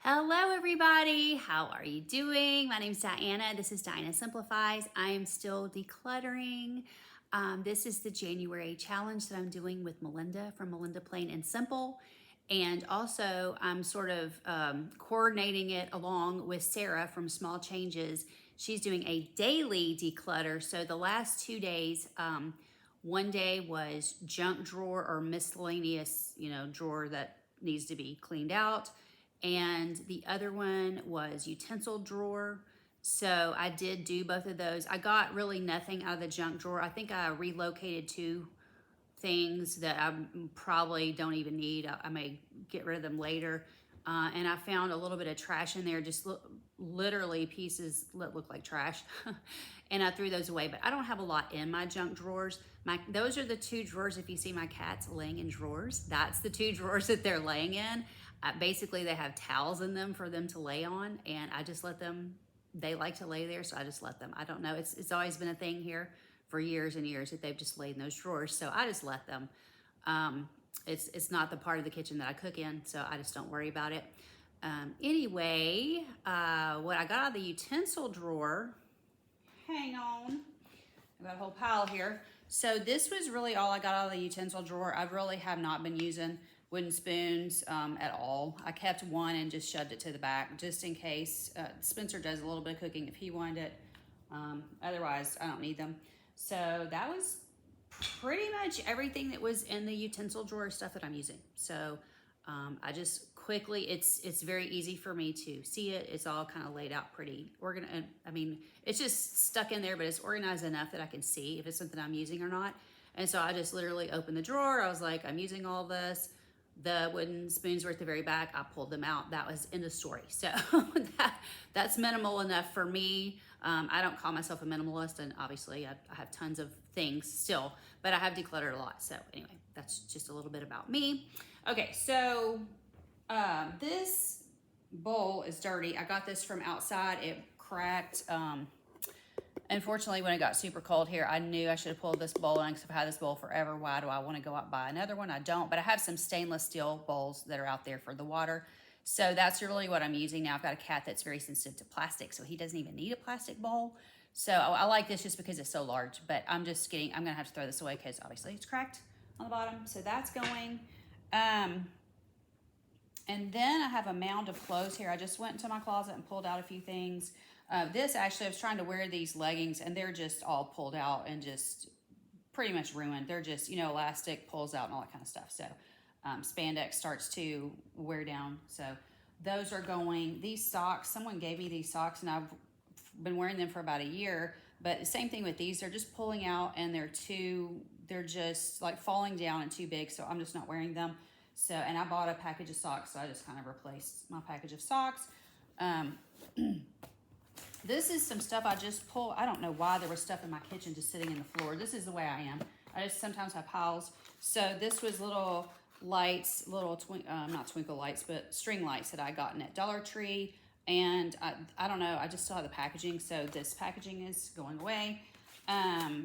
Hello everybody, how are you doing? My name is Diana. This is Diana Simplifies. I am still decluttering. This is the January challenge that I'm doing with Melinda from Melinda Plain and Simple. And also I'm sort of coordinating it along with Sarah from Small Changes. She's doing a daily declutter. So the last 2 days, one day was junk drawer or miscellaneous, drawer that needs to be cleaned out. And the other one was utensil drawer. So I did do both of those. I got really nothing out of the junk drawer. I think I relocated 2 things that I probably don't even need. I may get rid of them later. And I found a little bit of trash in there, just literally pieces that look like trash. And I threw those away, but I don't have a lot in my junk drawers. Those are the 2 drawers. If you see my cats laying in drawers, that's the 2 drawers that they're laying in. Basically, they have towels in them for them to lay on, and I just let them, they like to lay there, so I just let them. I don't know, it's always been a thing here for years and years that they've just laid in those drawers, so I just let them. It's not the part of the kitchen that I cook in, so I just don't worry about it. Anyway, what I got out of the utensil drawer, hang on, I've got a whole pile here. So this was really all I got out of the utensil drawer. I really have not been using wooden spoons at all. I kept one and just shoved it to the back just in case. Spencer does a little bit of cooking if he wanted it. Otherwise, I don't need them. So that was pretty much everything that was in the utensil drawer stuff that I'm using. So I just quickly, it's very easy for me to see it. It's all kind of laid out pretty organized. I mean, it's just stuck in there, but it's organized enough that I can see if it's something I'm using or not. And so I just literally opened the drawer. I was like, I'm using all this. The wooden spoons were at the very back. I pulled them out. That was in the story. So that's minimal enough for me. I don't call myself a minimalist, and obviously I have tons of things still, but I have decluttered a lot. So anyway, that's just a little bit about me. Okay, so this bowl is dirty. I got this from outside. It cracked. Unfortunately, when it got super cold here, I knew I should have pulled this bowl in because I've had this bowl forever. Why do I want to go out and buy another one? I don't, but I have some stainless steel bowls that are out there for the water. So that's really what I'm using now. I've got a cat that's very sensitive to plastic, so he doesn't even need a plastic bowl. So I like this just because it's so large, but I'm going to have to throw this away because obviously it's cracked on the bottom. So that's going. And then I have a mound of clothes here. I just went into my closet and pulled out a few things. This actually, I was trying to wear these leggings and they're just all pulled out and just pretty much ruined. They're just, elastic pulls out and all that kind of stuff. So spandex starts to wear down. So those are going. These socks, someone gave me these socks and I've been wearing them for about a year. But the same thing with these, they're just pulling out and they're just like falling down and too big. So I'm just not wearing them. So, and I bought a package of socks, so I just kind of replaced my package of socks. This is some stuff I just pulled. I don't know why there was stuff in my kitchen just sitting in the floor. This is the way I am. I just sometimes have piles. So this was little lights, not twinkle lights, but string lights that I gotten at Dollar Tree. And I don't know, I just still have the packaging. So this packaging is going away.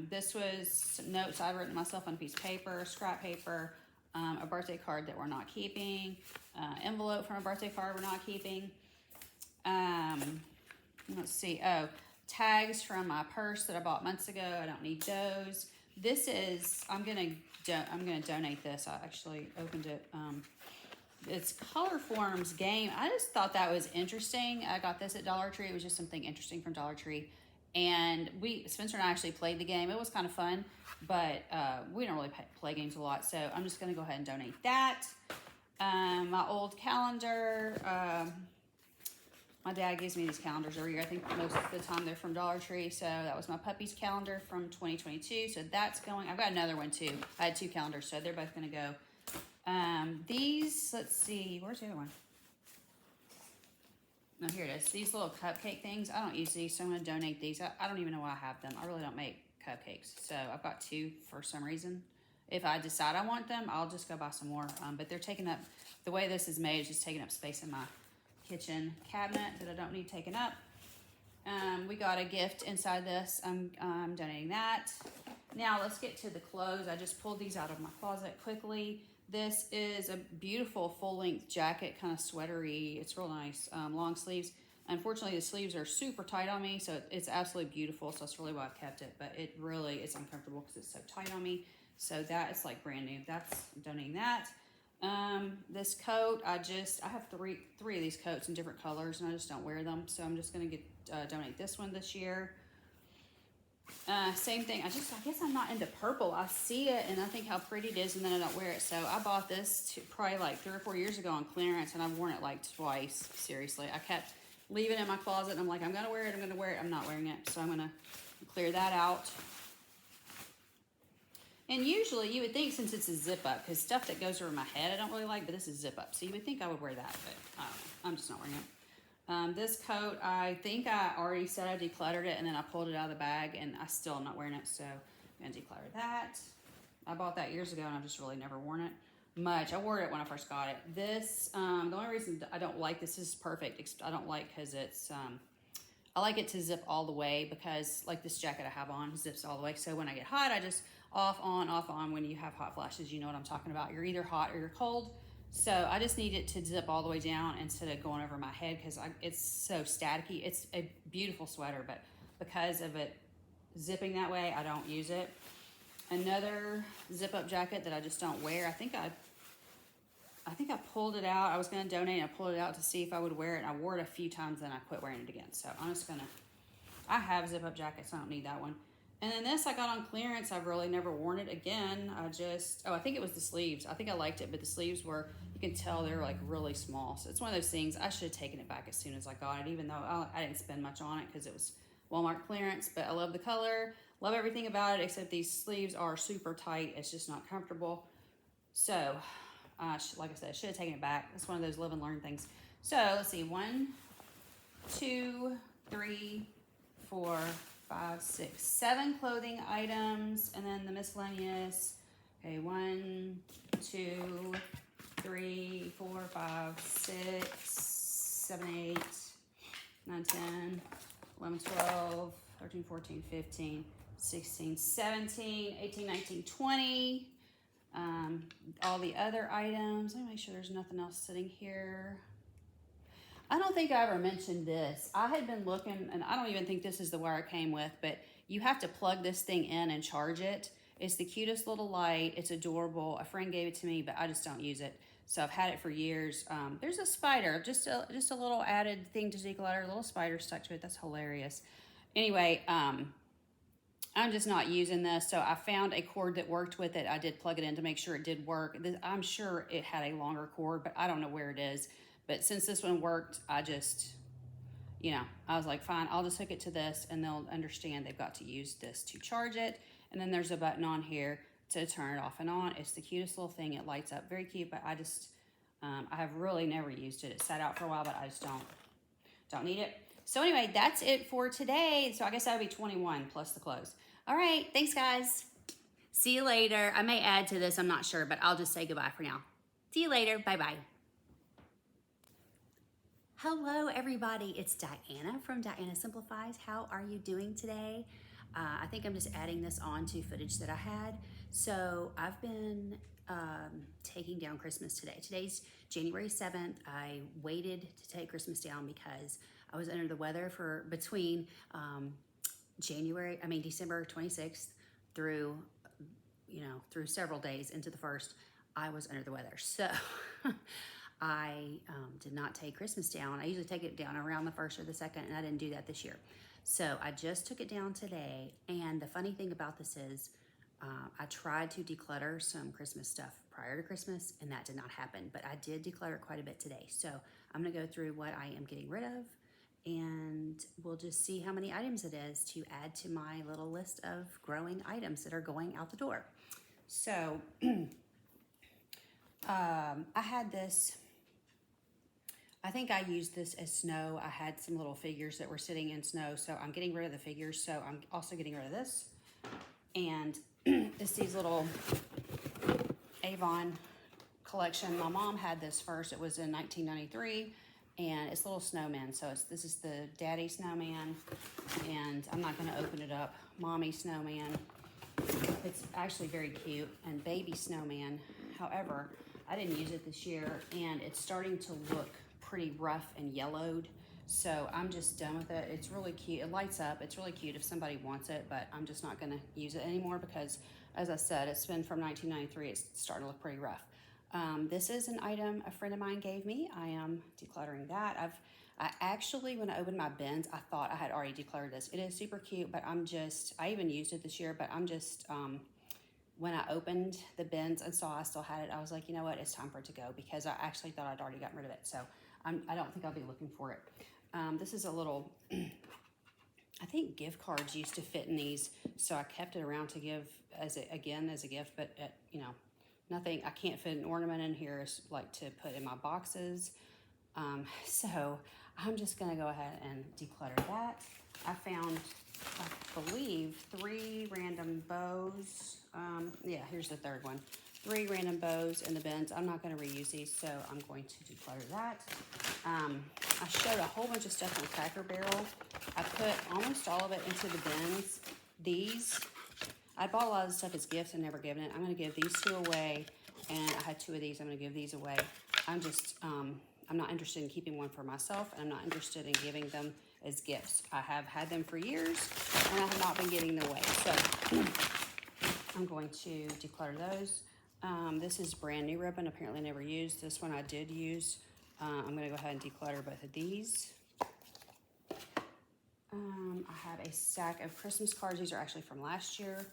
This was some notes I've written myself on a piece of paper, scrap paper, a birthday card that we're not keeping, envelope from a birthday card we're not keeping. Let's see. Oh, tags from my purse that I bought months ago. I don't need those. This is, I'm gonna donate this. I actually opened it. It's Color Forms game. I just thought that was interesting. I got this at Dollar Tree. It was just something interesting from Dollar Tree. And Spencer and I actually played the game. It was kind of fun, but we don't really play games a lot. So I'm just going to go ahead and donate that. My old calendar. My dad gives me these calendars every year. I think most of the time they're from Dollar Tree. So that was my puppy's calendar from 2022. So that's going. I've got another one too. I had 2 calendars, so they're both going to go. These, let's see. Where's the other one? No, here it is. These little cupcake things. I don't use these, so I'm going to donate these. I don't even know why I have them. I really don't make cupcakes. So I've got 2 for some reason. If I decide I want them, I'll just go buy some more. But they're taking up, the way this is made is just taking up space in my kitchen cabinet that I don't need taken up. We got a gift inside this. I'm donating that. Now let's get to the clothes. I just pulled these out of my closet quickly. This is a beautiful full-length jacket, kind of sweatery. It's real nice, long sleeves. Unfortunately, the sleeves are super tight on me, so it's absolutely beautiful. So that's really why I kept it. But it really is uncomfortable because it's so tight on me. So that is like brand new. I'm donating that. This coat, I have three of these coats in different colors, and I just don't wear them. So I'm just gonna donate this one this year. Same thing. I guess I'm not into purple. I see it and I think how pretty it is, and then I don't wear it. So I bought this probably like 3 or 4 years ago on clearance, and I've worn it like twice. Seriously, I kept leaving it in my closet, and I'm like, I'm gonna wear it. I'm gonna wear it. I'm not wearing it, so I'm gonna clear that out. And usually you would think, since it's a zip up, because stuff that goes over my head I don't really like, but this is zip up, so you would think I would wear that, but I don't know. I'm just not wearing it. This coat, I think I already said I decluttered it, and then I pulled it out of the bag, and I still am not wearing it, so I'm gonna declutter that. I bought that years ago, and I've just really never worn it much. I wore it when I first got it. This, the only reason I don't like this is perfect. I don't like because it's, I like it to zip all the way, because like this jacket I have on zips all the way. So when I get hot, I just off, on. When you have hot flashes, you know what I'm talking about. You're either hot or you're cold. So I just need it to zip all the way down instead of going over my head, because it's so staticky. It's a beautiful sweater, but because of it zipping that way, I don't use it. Another zip up jacket that I just don't wear. I think I pulled it out. I was going to donate, and I pulled it out to see if I would wear it, and I wore it a few times, and I quit wearing it again. So I'm just gonna, I have zip up jackets, so I don't need that one. And then this I got on clearance. I've really never worn it again. I think it was the sleeves. I think I liked it, but the sleeves were, you can tell they're like really small. So it's one of those things, I should have taken it back as soon as I got it, even though I didn't spend much on it because it was Walmart clearance. But I love the color, love everything about it, except these sleeves are super tight. It's just not comfortable. So, like I said, I should have taken it back. It's one of those live and learn things. So let's see, 1, 2, 3, 4, 5, 6, 7 clothing items, and then the miscellaneous. Okay, 1, 2, 3, 4, 5, 6, 7, 8, 9, 10, 11, 12, 13, 14, 15, 16, 17, 18, 19, 20. All the other items. Let me make sure there's nothing else sitting here. I don't think I ever mentioned this. I had been looking, and I don't even think this is the wire it came with, but you have to plug this thing in and charge it. It's the cutest little light. It's adorable. A friend gave it to me, but I just don't use it. So I've had it for years. There's a spider, just a little added thing to declutter, a little spider stuck to it. That's hilarious. Anyway, I'm just not using this, so I found a cord that worked with it. I did plug it in to make sure it did work. I'm sure it had a longer cord, but I don't know where it is. But since this one worked, I just, I was like, fine, I'll just hook it to this, and they'll understand they've got to use this to charge it. And then there's a button on here to turn it off and on. It's the cutest little thing. It lights up, very cute, but I just, I have really never used it. It sat out for a while, but I just don't need it. So anyway, that's it for today. So I guess that would be 21 plus the clothes. All right, thanks guys. See you later. I may add to this, I'm not sure, but I'll just say goodbye for now. See you later, bye-bye. Hello everybody, it's Diana from Diana Simplifies. How are you doing today? I think I'm just adding this on to footage that I had. So I've been taking down Christmas today. Today's January 7th. I waited to take Christmas down because I was under the weather for between December 26th through, through several days into the 1st, I was under the weather. So I did not take Christmas down. I usually take it down around the 1st or the 2nd, and I didn't do that this year. So I just took it down today. And the funny thing about this is I tried to declutter some Christmas stuff prior to Christmas, and that did not happen. But I did declutter quite a bit today. So I'm gonna go through what I am getting rid of, and we'll just see how many items it is to add to my little list of growing items that are going out the door. So I had this, I think I used this as snow. I had some little figures that were sitting in snow, so I'm getting rid of the figures. So I'm also getting rid of this. And it's these little Avon collection. My mom had this first. It was in 1993, and it's little snowmen. So this is the daddy snowman, and I'm not gonna open it up. Mommy snowman. It's actually very cute. And baby snowman. However, I didn't use it this year, and it's starting to look pretty rough and yellowed. So I'm just done with it. It's really cute. It lights up. It's really cute if somebody wants it, but I'm just not gonna use it anymore because, as I said, it's been from 1993. It's starting to look pretty rough. This is an item a friend of mine gave me. I am decluttering that. I actually, when I opened my bins, I thought I had already decluttered this. It is super cute, but I even used it this year, but I'm just, when I opened the bins and saw I still had it, I was like, you know what, it's time for it to go, because I actually thought I'd already gotten rid of it. So I don't think I'll be looking for it. This is a little, I think gift cards used to fit in these, so I kept it around to give as a gift, but you know, nothing, I can't fit an ornament in here like to put in my boxes. So I'm just gonna go ahead and declutter that. I found, I believe, 3 random bows. Yeah, here's the third one. 3 random bows in the bins. I'm not gonna reuse these, so I'm going to declutter that. I showed a whole bunch of stuff in Cracker Barrel. I put almost all of it into the bins. These, I bought a lot of the stuff as gifts and never given it. I'm gonna give these 2 away, and I had 2 of these. I'm gonna give these away. I'm just, I'm not interested in keeping one for myself, and I'm not interested in giving them as gifts. I have had them for years, and I have not been giving them away. So I'm going to declutter those. This is brand new ribbon, apparently never used. This one I did use. I'm gonna go ahead and declutter both of these. I have a stack of Christmas cards. These are actually from last year.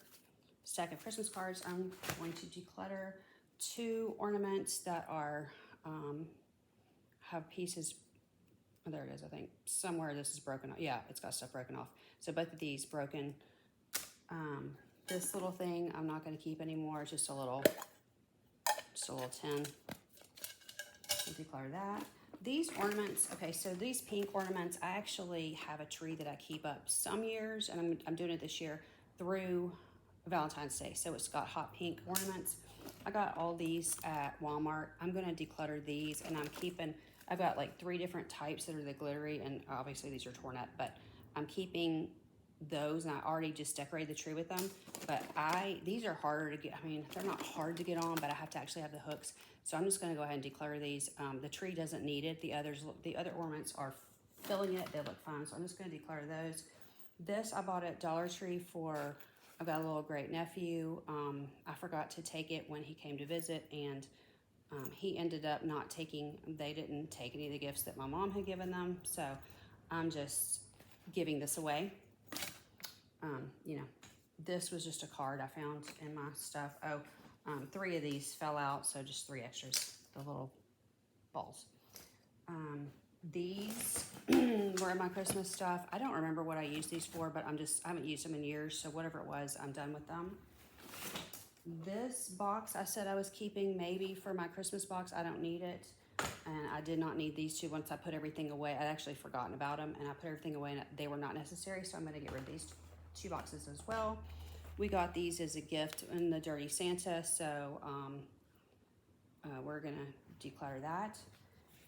Stack of Christmas cards. I'm going to declutter 2 ornaments that are, have pieces, oh, there it is, I think. Somewhere this is broken off. Yeah, it's got stuff broken off. So both of these broken. This little thing I'm not gonna keep anymore. It's just a little tin. I'll declutter that. These ornaments, okay, so these pink ornaments, I actually have a tree that I keep up some years, and I'm doing it this year through Valentine's Day. So it's got hot pink ornaments. I got all these at Walmart. I'm gonna declutter these, and I've got like 3 different types that are the glittery, and obviously these are torn up, but I'm keeping those, and I already just decorated the tree with them. But these are harder to get, I mean, they're not hard to get on, but I have to actually have the hooks. So I'm just gonna go ahead and declutter these. The tree doesn't need it. The other ornaments are filling it. They look fun, so I'm just gonna declutter those. This I bought at Dollar Tree for, I've got a little great nephew. I forgot to take it when he came to visit, and he ended up they didn't take any of the gifts that my mom had given them. So I'm just giving this away. You know, this was just a card I found in my stuff. 3 of these fell out, so just 3 extras, the little balls. These were my Christmas stuff. I don't remember what I used these for, but I haven't used them in years, so whatever it was, I'm done with them. This box I said I was keeping maybe for my Christmas box. I don't need it, and I did not need these 2 once I put everything away. I'd actually forgotten about them, and I put everything away, and they were not necessary, so I'm gonna get rid of these 2 boxes as well. We got these as a gift in the Dirty Santa, so we're gonna declutter that.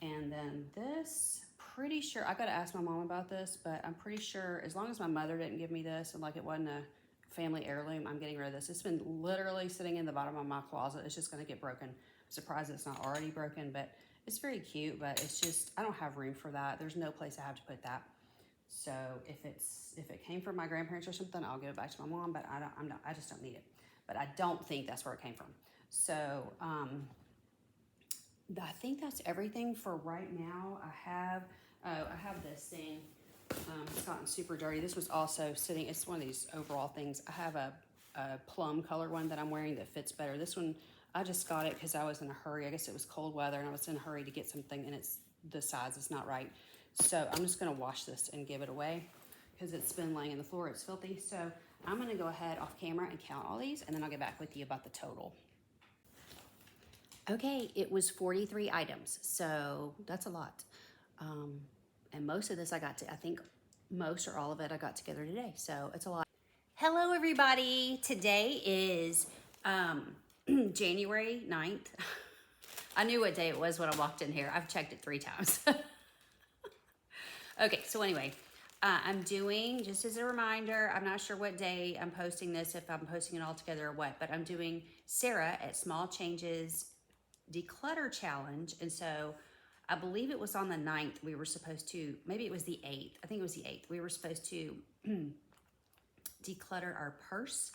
And then this, pretty sure, I gotta ask my mom about this, but I'm pretty sure as long as my mother didn't give me this and like it wasn't a family heirloom, I'm getting rid of this. It's been literally sitting in the bottom of my closet. It's just gonna get broken. I'm surprised it's not already broken, but it's very cute, but it's just, I don't have room for that. There's no place I have to put that. So if it came from my grandparents or something, I'll give it back to my mom, but I just don't need it. But I don't think that's where it came from. So I think that's everything for right now. I have this thing. It's gotten super dirty. This was also sitting, it's one of these overall things. I have a plum color one that I'm wearing that fits better. This one, I just got it because I was in a hurry. I guess it was cold weather and I was in a hurry to get something, and the size is not right. So I'm just gonna wash this and give it away because it's been laying on the floor. It's filthy. So I'm gonna go ahead off camera and count all these, and then I'll get back with you about the total. Okay, it was 43 items, so that's a lot. And most of this I think most or all of it I got together today, so it's a lot. Hello everybody, today is January 9th. I knew what day it was when I walked in here. I've checked it 3 times. Okay, so anyway, I'm doing, just as a reminder, I'm not sure what day I'm posting this, if I'm posting it all together or what, but I'm doing Sarah at Small Changes Declutter Challenge. And so I believe it was on the 9th we were supposed to, maybe it was the 8th. I think it was the 8th. We were supposed to declutter our purse.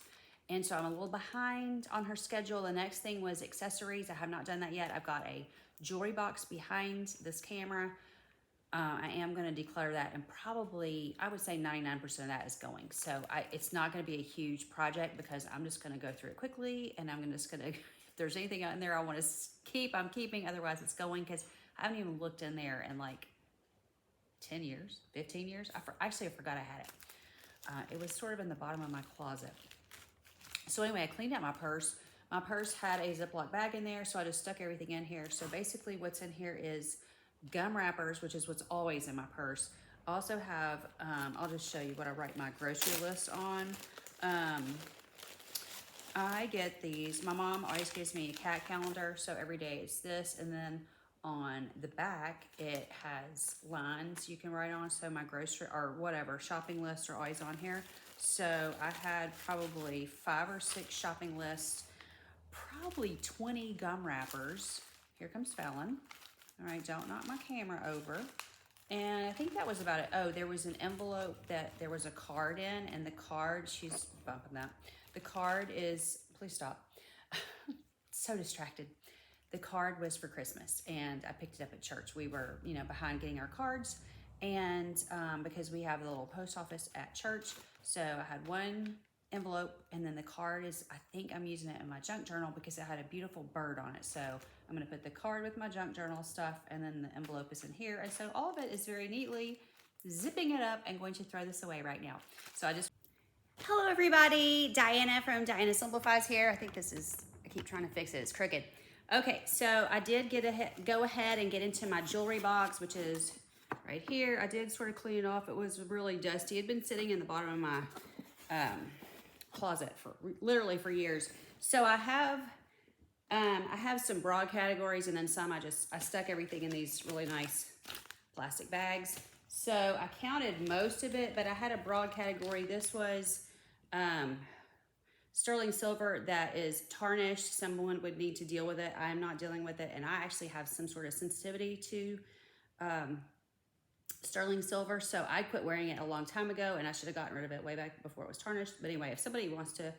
And so I'm a little behind on her schedule. The next thing was accessories. I have not done that yet. I've got a jewelry box behind this camera. I am going to declutter that, and probably, I would say 99% of that is going. So it's not going to be a huge project because I'm just going to go through it quickly, and I'm just going to, if there's anything in there I want to keep, I'm keeping. Otherwise, it's going, because I haven't even looked in there in like 10 years, 15 years. Actually, I forgot I had it. It was sort of in the bottom of my closet. So anyway, I cleaned out my purse. My purse had a Ziploc bag in there, so I just stuck everything in here. So basically what's in here is gum wrappers, which is what's always in my purse. I also have, I'll just show you what I write my grocery list on. I get these, my mom always gives me a cat calendar, so every day it's this, and then on the back it has lines you can write on, so my grocery or whatever shopping lists are always on here. So I had probably 5 or 6 shopping lists, probably 20 gum wrappers. Here comes Fallon. All right, don't knock my camera over. And I think that was about it. Oh, there was an envelope that there was a card in, and the card, she's bumping that. The card is, please stop. So distracted. The card was for Christmas, and I picked it up at church. We were, behind getting our cards, and because we have a little post office at church, so I had one envelope, and then the card is, I think I'm using it in my junk journal because it had a beautiful bird on it. So I'm gonna put the card with my junk journal stuff, and then the envelope is in here. And so all of it is very neatly zipping it up and going to throw this away right now. So hello everybody, Diana from Diana Simplifies here. I think I keep trying to fix it, it's crooked. Okay, so I did go ahead and get into my jewelry box, which is right here. I did sort of clean it off. It was really dusty. It had been sitting in the bottom of my closet literally for years. So I have some broad categories, and then some I stuck everything in these really nice plastic bags. So I counted most of it, but I had a broad category. This was sterling silver that is tarnished. Someone would need to deal with it. I am not dealing with it, and I actually have some sort of sensitivity to sterling silver, so I quit wearing it a long time ago, and I should have gotten rid of it way back before it was tarnished. But anyway, if somebody wants to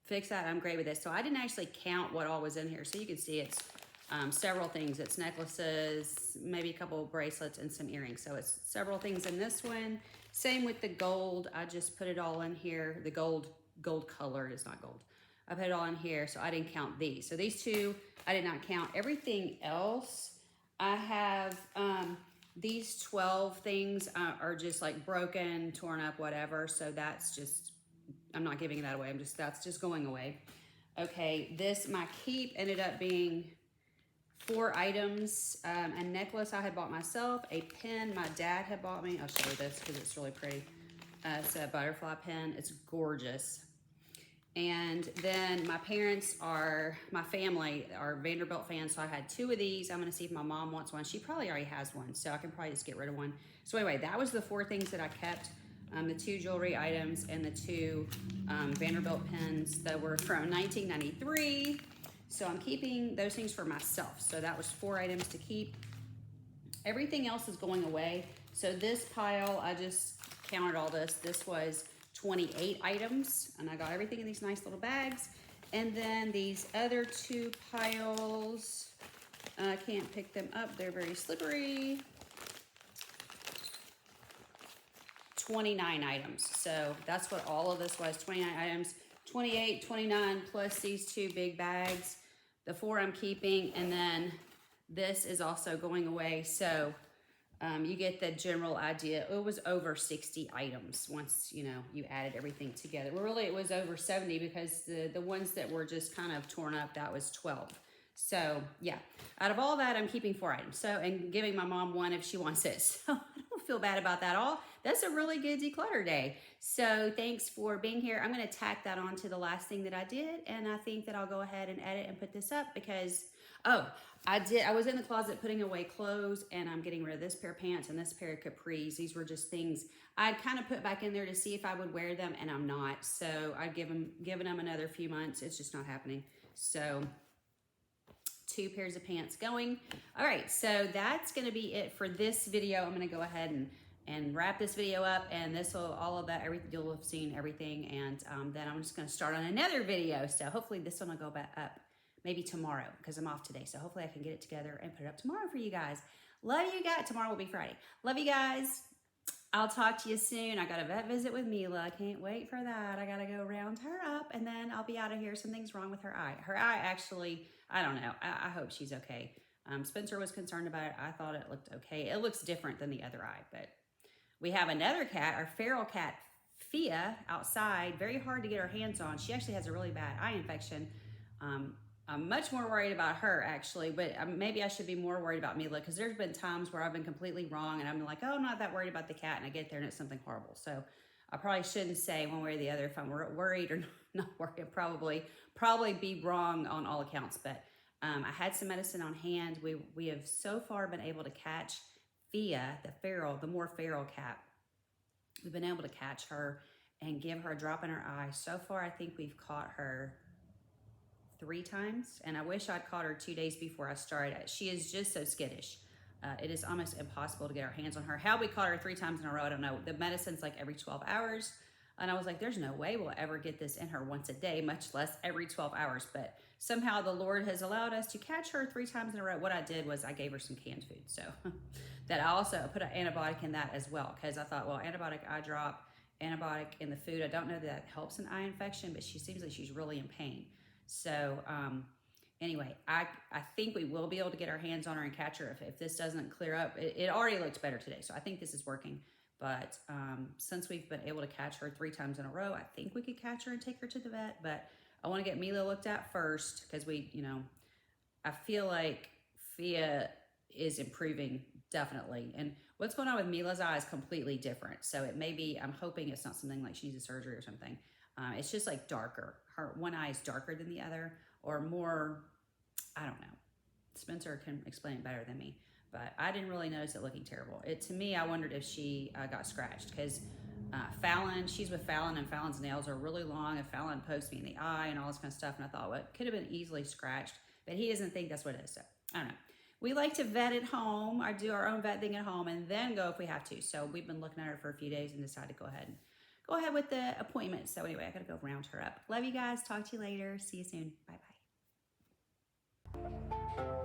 fix that, I'm great with it. So I didn't actually count what all was in here, so you can see it's several things. It's necklaces, maybe a couple of bracelets, and some earrings. So it's several things in this one. Same with the gold. I just put it all in here. The gold color is not gold. I put it all in here, so I didn't count these. So these two I did not count. Everything else I have. These 12 things are just like broken, torn up, whatever. So that's just, I'm not giving that away. That's just going away. Okay, my keep ended up being 4 items. A necklace I had bought myself, a pen my dad had bought me. I'll show you this because it's really pretty. It's a butterfly pen. It's gorgeous. And then my family are Vanderbilt fans, so I had 2 of these. I'm gonna see if my mom wants one. She probably already has one, so I can probably just get rid of one. So anyway, that was the 4 things that I kept. The 2 jewelry items and the 2 Vanderbilt pens that were from 1993. So I'm keeping those things for myself. So that was 4 items to keep. Everything else is going away. So this pile, I just counted all this. This was 28 items, and I got everything in these nice little bags. And then these other 2 piles, I can't pick them up, they're very slippery. 29 items. So that's what all of this was, 29 items. 28, 29 plus these 2 big bags. The 4 I'm keeping, and then this is also going away. So you get the general idea. It was over 60 items once, you added everything together. Well, really, it was over 70 because the ones that were just kind of torn up, that was 12. So, yeah. Out of all that, I'm keeping 4 items. So, and giving my mom 1 if she wants it. So, I don't feel bad about that at all. That's a really good declutter day. So, thanks for being here. I'm going to tack that on to the last thing that I did. And I think that I'll go ahead and edit and put this up because Oh, I was in the closet putting away clothes, and I'm getting rid of this pair of pants and this pair of capris. These were just things I'd kind of put back in there to see if I would wear them, and I'm not. So I've given them another few months. It's just not happening. So 2 pairs of pants going. All right, so that's gonna be it for this video. I'm gonna go ahead and wrap this video up, and this will, all of that, everything, you'll have seen everything, and then I'm just gonna start on another video. So hopefully this one will go back up maybe tomorrow, because I'm off today. So hopefully I can get it together and put it up tomorrow for you guys. Love you guys. Tomorrow will be Friday. Love you guys. I'll talk to you soon. I got a vet visit with Mila. I can't wait for that. I gotta go round her up, and then I'll be out of here. Something's wrong with her eye. Her eye actually, I don't know. I hope she's okay. Spencer was concerned about it. I thought it looked okay. It looks different than the other eye, but we have another cat, our feral cat, Fia, outside. Very hard to get her hands on. She actually has a really bad eye infection. I'm much more worried about her, actually, but maybe I should be more worried about Mila, because there's been times where I've been completely wrong, and I'm like, oh, I'm not that worried about the cat, and I get there and it's something horrible. So I probably shouldn't say one way or the other if I'm worried or not worried. I'd probably be wrong on all accounts, but I had some medicine on hand. We have so far been able to catch Fia, the more feral cat. We've been able to catch her and give her a drop in her eye. So far, I think we've caught her 3 times, and I wish I'd caught her 2 days before I started. She is just so skittish. It is almost impossible to get our hands on her. How we caught her 3 times in a row, I don't know. The medicine's like every 12 hours, and I was like, there's no way we'll ever get this in her once a day, much less every 12 hours, but somehow the Lord has allowed us to catch her 3 times in a row. What I did was I gave her some canned food, so that I also put an antibiotic in that as well, because I thought, well, antibiotic eye drop, antibiotic in the food, I don't know that helps an eye infection, but she seems like she's really in pain. So anyway, I think we will be able to get our hands on her and catch her if this doesn't clear up. It already looked better today, so I think this is working. But since we've been able to catch her 3 times in a row, I think we could catch her and take her to the vet. But I want to get Mila looked at first, because I feel like Fia is improving, definitely. And what's going on with Mila's eye is completely different. So it may be, I'm hoping it's not something like she needs a surgery or something. It's just like darker. Her one eye is darker than the other, or more, I don't know. Spencer can explain it better than me, but I didn't really notice it looking terrible. To me, I wondered if she got scratched, because Fallon, she's with Fallon, and Fallon's nails are really long, and Fallon pokes me in the eye and all this kind of stuff, and I thought, well, it could have been easily scratched, but he doesn't think that's what it is, so I don't know. We like to vet at home. I do our own vet thing at home and then go if we have to. So we've been looking at her for a few days and decided to go ahead with the appointment. So anyway, I gotta go round her up. Love you guys. Talk to you later. See you soon. Bye-bye.